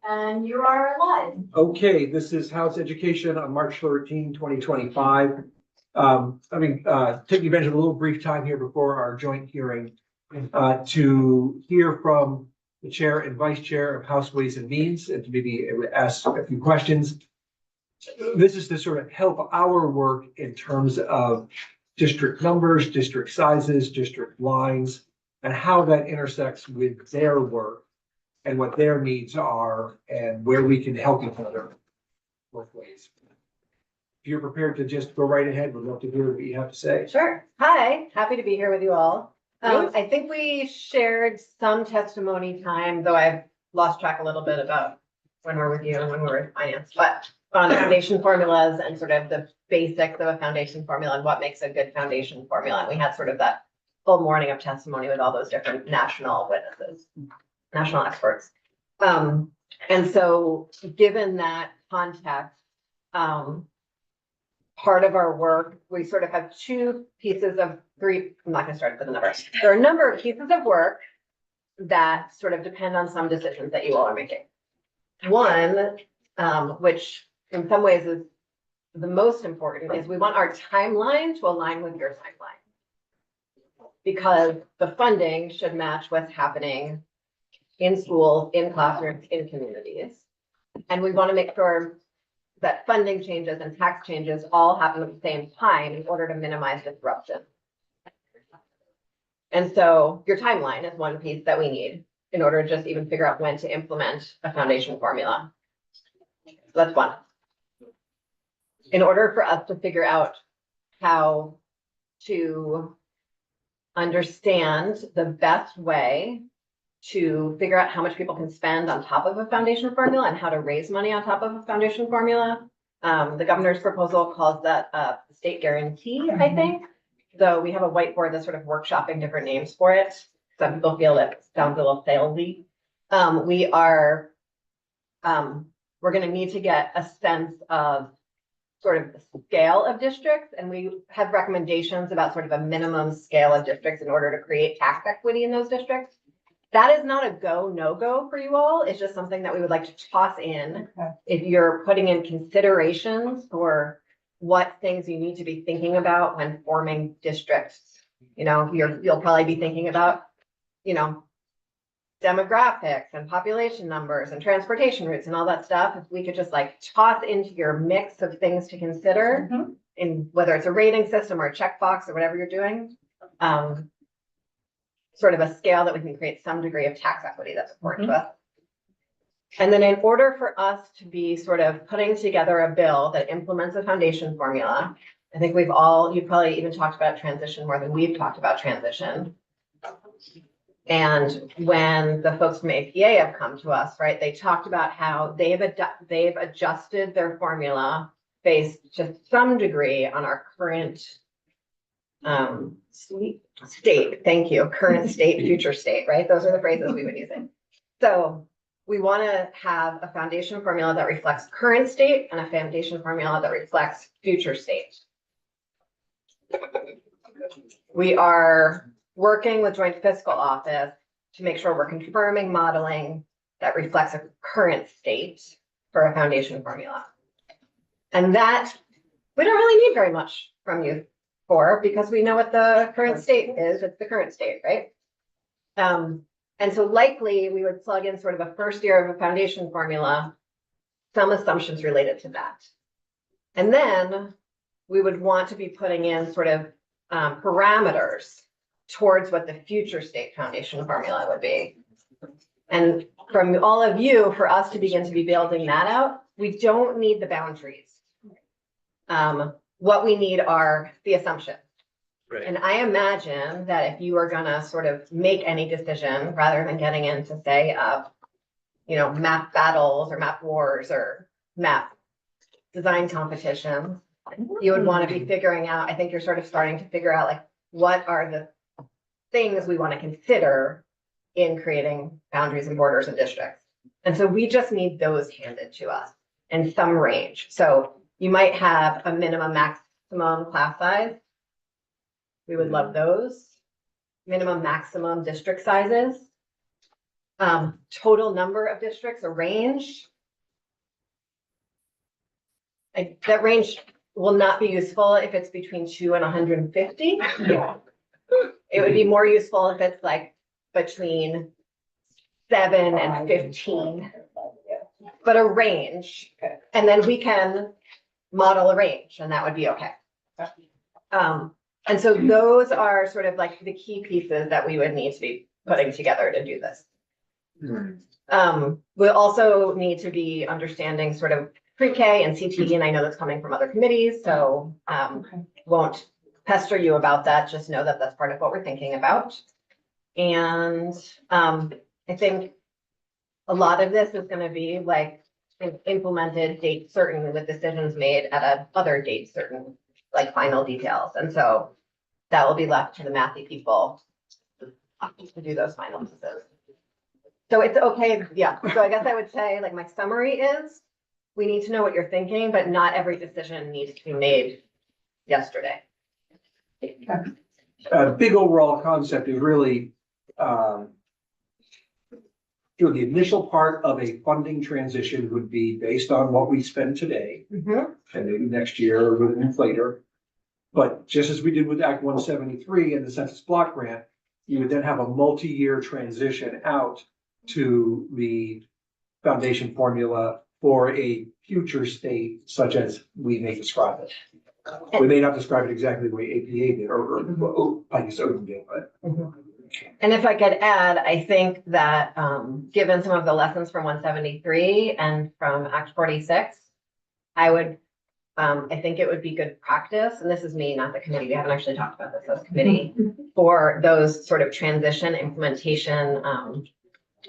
And you are live. Okay, this is House Education on March 13, 2025. Taking advantage of a little brief time here before our joint hearing to hear from the chair and vice chair of House Ways and Means and to maybe ask a few questions. This is to sort of help our work in terms of district numbers, district sizes, district lines, and how that intersects with their work and what their needs are and where we can help each other both ways. If you're prepared to just go right ahead, we'd love to hear what you have to say. Sure. Hi, happy to be here with you all. I think we shared some testimony time, though I've lost track a little bit about when we're with you and when we're in finance, but on foundation formulas and sort of the basics of a foundation formula and what makes a good foundation formula. And we had sort of that full morning of testimony with all those different national witnesses, national experts. And so given that context, part of our work, we sort of have three, I'm not gonna start with the numbers. There are a number of pieces of work that sort of depend on some decisions that you all are making. One, which in some ways is the most important, is we want our timeline to align with your timeline. Because the funding should match what's happening in schools, in classrooms, in communities. And we want to make sure that funding changes and tax changes all happen at the same time in order to minimize disruption. And so your timeline is one piece that we need in order to just even figure out when to implement a foundation formula. So that's one. In order for us to figure out how to understand the best way to figure out how much people can spend on top of a foundation formula and how to raise money on top of a foundation formula. The governor's proposal calls that a state guarantee, I think. So we have a whiteboard that's sort of workshopping different names for it. Some people feel it sounds a little salesy. We're going to need to get a sense of sort of the scale of districts, and we have recommendations about sort of a minimum scale of districts in order to create tax equity in those districts. That is not a go, no go for you all. It's just something that we would like to toss in if you're putting in considerations for what things you need to be thinking about when forming districts. You know, you'll probably be thinking about, you know, demographics and population numbers and transportation routes and all that stuff. If we could just like toss into your mix of things to consider in whether it's a rating system or a checkbox or whatever you're doing, sort of a scale that we can create some degree of tax equity that's important to us. And then in order for us to be sort of putting together a bill that implements a foundation formula, I think you probably even talked about transition more than we've talked about transition. And when the folks from APA have come to us, right, they talked about how they've adjusted their formula based to some degree on our current state. Thank you. Current state, future state, right? Those are the phrases we've been using. So we want to have a foundation formula that reflects current state and a foundation formula that reflects future state. We are working with Joint Fiscal Office to make sure we're confirming modeling that reflects a current state for a foundation formula. And that we don't really need very much from you for, because we know what the current state is. It's the current state, right? And so likely we would plug in sort of a first year of a foundation formula, some assumptions related to that. And then we would want to be putting in sort of parameters towards what the future state foundation formula would be. And from all of you, for us to begin to be building that out, we don't need the boundaries. What we need are the assumptions. Right. And I imagine that if you are gonna sort of make any decision, rather than getting into say, map battles or map wars or map design competitions, you would want to be figuring out, I think you're sort of starting to figure out like, what are the things we want to consider in creating boundaries and borders and districts. And so we just need those handed to us in some range. So you might have a minimum maximum class size. We would love those. Minimum maximum district sizes. Total number of districts, a range. That range will not be useful if it's between 2 and 150. Yeah. It would be more useful if it's like between 7 and 15, but a range. And then we can model a range and that would be okay. And so those are sort of like the key pieces that we would need to be putting together to do this. We'll also need to be understanding sort of pre-K and CTE, and I know that's coming from other committees, so won't pester you about that. Just know that that's part of what we're thinking about. And I think a lot of this is going to be like implemented date certain with decisions made at a other date certain, like final details. And so that will be left to the mathy people to do those final decisions. So it's okay. Yeah. So I guess I would say like my summary is we need to know what you're thinking, but not every decision needs to be made yesterday. Big overall concept is really, the initial part of a funding transition would be based on what we spend today and maybe next year with an inflator. But just as we did with Act 173 and the Census Block Grant, you would then have a multi-year transition out to the foundation formula for a future state such as we may describe it. We may not describe it exactly the way APA did or I guess Odin did, but. And if I could add, I think that given some of the lessons from 173 and from Act 46, I think it would be good practice, and this is me, not the committee, we haven't actually talked about this as a committee, for those sort of transition implementation.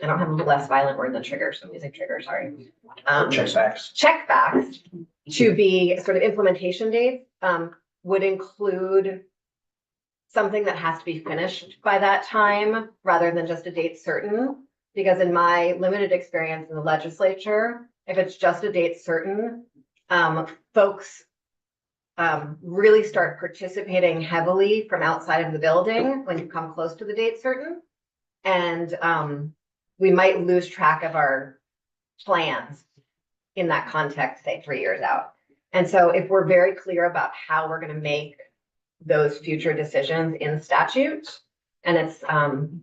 I don't have a less violent word than trigger, so I'm using trigger, sorry. Check backs to be sort of implementation dates would include something that has to be finished by that time rather than just a date certain. Because in my limited experience in the legislature, if it's just a date certain, folks really start participating heavily from outside of the building when you come close to the date certain. And we might lose track of our plans in that context, say 3 years out. And so if we're very clear about how we're going to make those future decisions in statute, and it's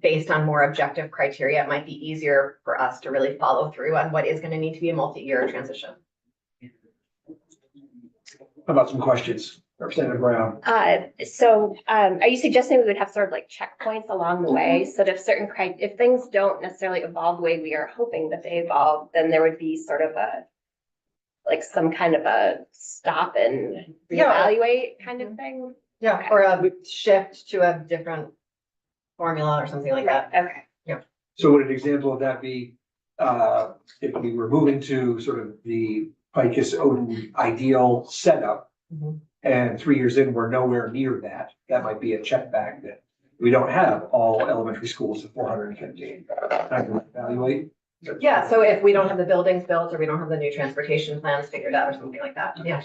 based on more objective criteria, it might be easier for us to really follow through on what is going to need to be a multi-year transition. How about some questions? Representative Brown. Are you suggesting we would have sort of like checkpoints along the way? So that if things don't necessarily evolve the way we are hoping that they evolve, then there would be sort of some kind of a stop and reevaluate kind of thing? Yeah, okay. Or a shift to a different formula or something like that. Okay. Yeah. So would an example of that be if we were moving to sort of the Picus Odin ideal setup, and 3 years in, we're nowhere near that. That might be a check back that we don't have all elementary schools at 450. I can evaluate. Yeah, so if we don't have the buildings built or we don't have the new transportation plans figured out or something like that, yeah.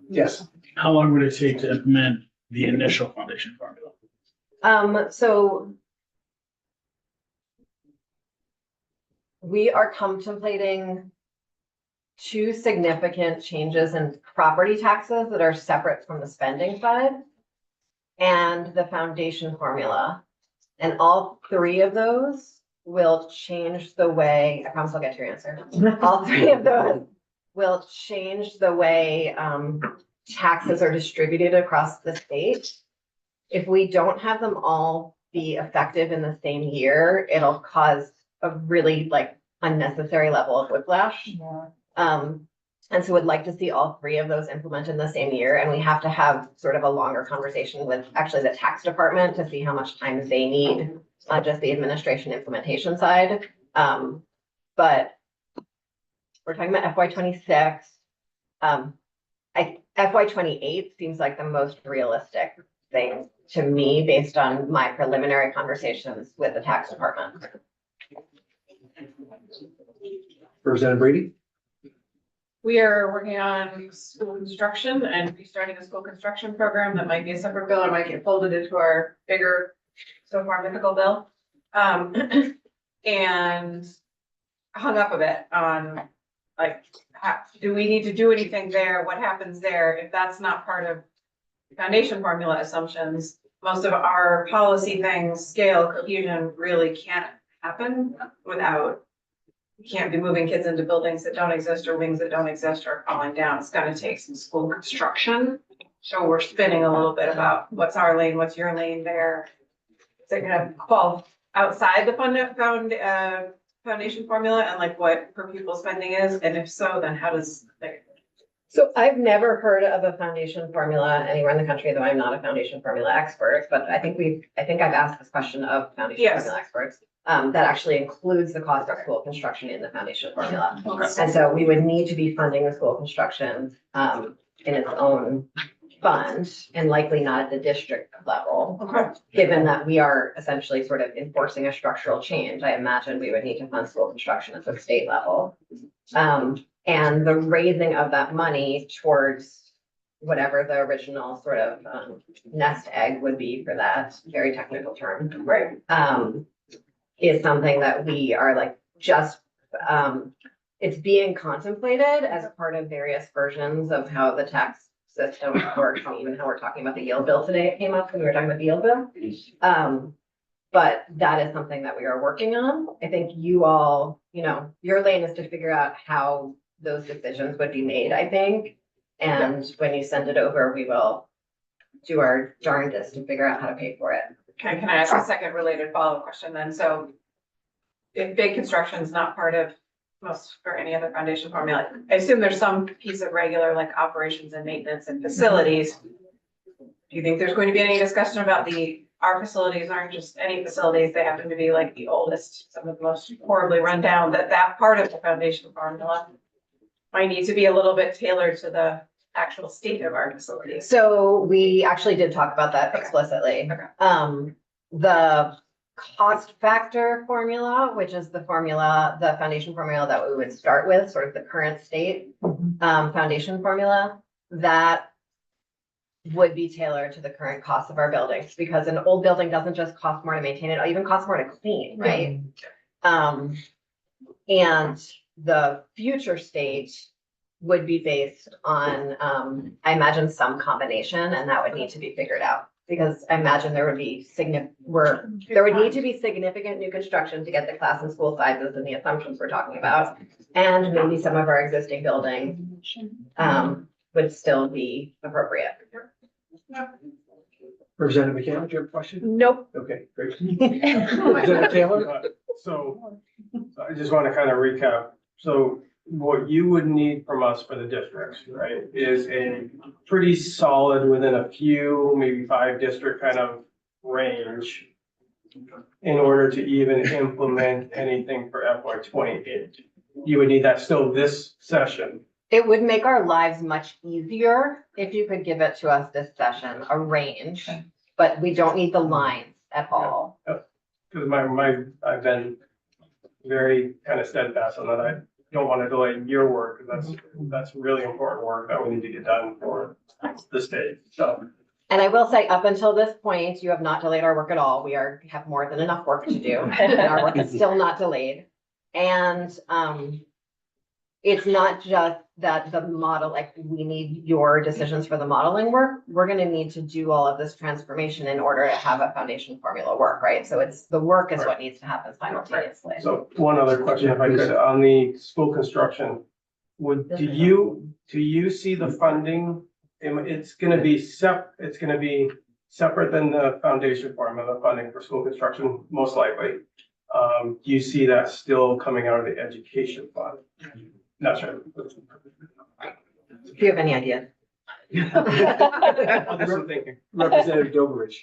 Yes. How long would it take to implement the initial foundation formula? So we are contemplating 2 significant changes in property taxes that are separate from the spending side and the foundation formula. And all 3 of those will change the way, I promise I'll get to your answer. All 3 of those will change the way taxes are distributed across the state. If we don't have them all be effective in the same year, it'll cause a really unnecessary level of whiplash. Yeah. And so would like to see all 3 of those implemented in the same year. And we have to have sort of a longer conversation with actually the tax department to see how much time they need on just the administration implementation side. But we're talking about FY 26. FY 28 seems like the most realistic thing to me based on my preliminary conversations with the tax department. Representative Brady. We are working on school construction and restarting a school construction program that might be a separate bill or might get folded into our bigger so far mythical bill. And hung up a bit on, like, do we need to do anything there? What happens there? If that's not part of foundation formula assumptions, most of our policy things, scale, cohesion really can't happen without, you can't be moving kids into buildings that don't exist or wings that don't exist or falling down. It's gonna take some school construction. So we're spinning a little bit about what's our lane, what's your lane there. Is it gonna fall outside the foundation formula and like what per pupil spending is? And if so, then how does, like, So I've never heard of a foundation formula anywhere in the country, though I'm not a foundation formula expert, but I think I've asked this question of foundation Yes. formula experts. That actually includes the cost of school construction in the foundation formula. okay. And so we would need to be funding the school construction, in its own fund and likely not at the district level. Okay. Given that we are essentially sort of enforcing a structural change, I imagine we would need to fund school construction at the state level. And the raising of that money towards whatever the original sort of nest egg would be for that very technical term. Right. Is something that we are like just, it's being contemplated as a part of various versions of how the tax system works. I mean, even how we're talking about the yield bill today, it came up when we were talking about the yield bill. But that is something that we are working on. I think you all, your lane is to figure out how those decisions would be made, I think. And when you send it over, we will do our darndest to figure out how to pay for it. Okay, can I ask a second related follow-up question then? So if big construction is not part of most or any other foundation formula, I assume there's some piece of regular like operations and maintenance and facilities. Do you think there's going to be any discussion about our facilities aren't just any facilities, they happen to be like the oldest, some of the most horribly run down, that part of the foundation formula might need to be a little bit tailored to the actual state of our facilities? So we actually did talk about that explicitly. Okay. The cost factor formula, which is the foundation formula that we would start with, sort of the current state, foundation formula, that would be tailored to the current cost of our buildings, because an old building doesn't just cost more to maintain it, it even costs more to clean, right? And the future state would be based on, I imagine some combination, and that would need to be figured out. Because I imagine there would need to be significant new construction to get the class and school sizes and the assumptions we're talking about. And maybe some of our existing buildings, would still be appropriate. Representative McCann, do you have a question? Nope. Okay, great. Representative Taylor? So I just want to kind of recap. So what you would need from us for the districts, right, is a pretty solid within a few, maybe 5 district kind of range in order to even implement anything for FY 28. You would need that still this session. It would make our lives much easier if you could give it to us this session, a range, but we don't need the lines at all. Because I've been very kind of steadfast on that. I don't want to delay your work, because that's really important work that we need to get done for the state, so. And I will say, up until this point, you have not delayed our work at all. We have more than enough work to do, and our work is still not delayed. And, it's not just that the model, like, we need your decisions for the modeling work. We're gonna need to do all of this transformation in order to have a foundation formula work, right? So the work is what needs to happen simultaneously. So one other question, if I could, on the school construction, do you see the funding? It's gonna be separate than the foundation formula, funding for school construction, most likely. Do you see that still coming out of the education fund? Not sure. If you have any idea. I'm thinking. Representative Dobrich.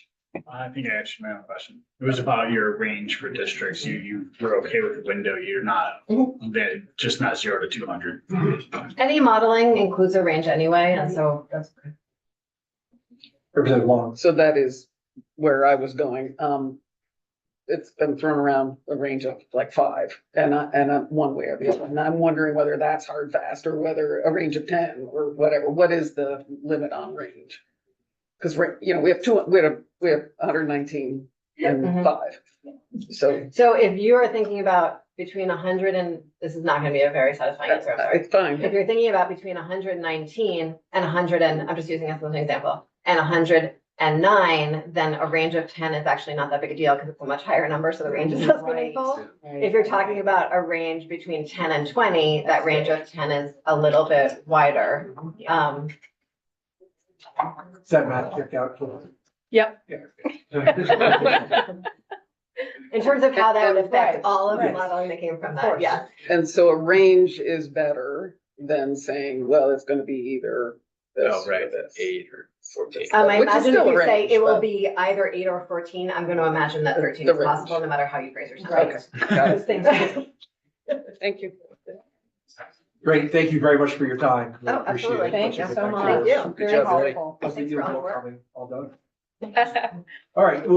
I think I answered my own question. It was about your range for districts. You were okay with the window. You're not, just not 0 to 200. Any modeling includes a range anyway, and so that's okay. Representative Long. So that is where I was going. It's been thrown around a range of like 5 and one way or the other. And I'm wondering whether that's hard, fast, or whether a range of 10 or whatever. What is the limit on range? Because we have 119 and Mhm. 5. So So if you are thinking about between 100 and, this is not gonna be a very satisfying answer, I'm sorry. it's fine. If you're thinking about between 119 and 100 and, I'm just using this as an example, and 109, then a range of 10 is actually not that big a deal because it's a much higher number, so the range is less Right. meaningful. If you're talking about a range between 10 and 20, that range of 10 is a little bit wider. Does that math check out? Yep. Yeah. In terms of how that would affect Right, all of the right. modeling that came from Of that, course. yeah. And so a range is better than saying, well, it's gonna be either this Oh, or right, this. 8 or 14. I Which is imagine still if a you say range, it will but- be either 8 or 14, I'm gonna imagine that 13 The is range. possible, no matter how you phrase yourself. Okay, got it. Thank you. Thank you. Great, thank you very much for your time. We Oh, appreciate absolutely. it. Thank you so much. Thank you. Good Very job, Eric. helpful. How's the Thanks new for all the book work. coming? All done? All right,